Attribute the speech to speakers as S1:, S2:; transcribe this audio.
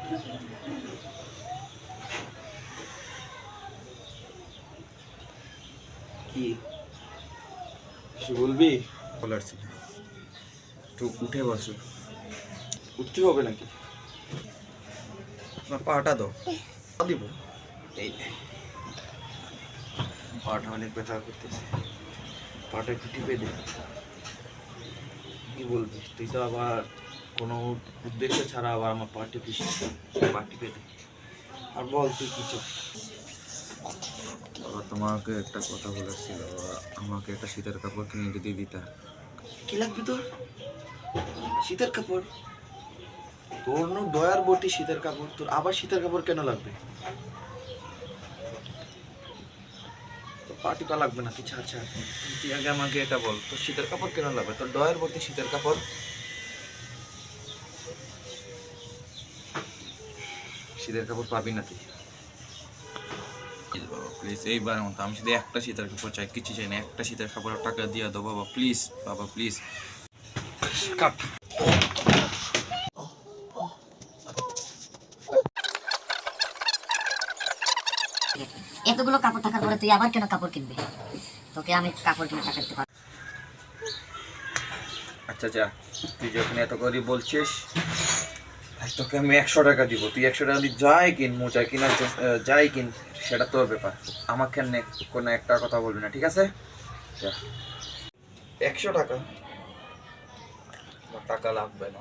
S1: কি কিছু বলবি? বলার ছিল, একটু উঠে বসো। উঠতে হবে নাকি? আমার পাটা দাও। দিব এই পাটা অনেক ব্যথা করতেছে, পাটা একটু টিপে দে। কি বলবি তুই তো আবার কোনো উদ্দেশ্য ছাড়া আবার আমার পা টিপিস, পা টিপে দে। আর বল তুই কি চাস? বাবা তোমাকে একটা কথা বলার ছিল, আমাকে একটা শীতের কাপড় কিনে যদি দিতা। কি লাগবে তোর? শীতের কাপড়? তোর নো দয়ার বটি শীতের কাপড়, তোর আবার শীতের কাপড় কেন লাগবে? তোর পা টিপা লাগবে না, তুই ছাড় ছাড়। তুই আগে আমাকে এটা বল, তোর শীতের কাপড় কেন লাগবে? তোর দয়ার বটি শীতের কাপড়? শীতের কাপড় পাবি না তুই। বাবা প্লিজ এইবার মতো আমি শুধু একটা শীতের কাপড় চাই, কিছু চাই না। একটা শীতের কাপড় টাকা দিয়ে দাও বাবা প্লিজ, বাবা প্লিজ। কাট।
S2: এতগুলো কাপড় থাকার পরে তুই আবার কেন কাপড় কিনবি? তোকে আমি কাপড় কিনে টাকা দিতে পারবো।
S1: আচ্ছা যা, তুই যখন এত করে বলছিস তোকে আমি 100 টাকা দিব, তুই 100 টাকা দিয়ে যাই কিন, মোজা কিনা যাই কিন, সেটা তোর ব্যাপার। আমাকে কোনো একটা কথা বলবি না, ঠিক আছে? যা। 100 টাকা? আমার টাকা লাগবে না।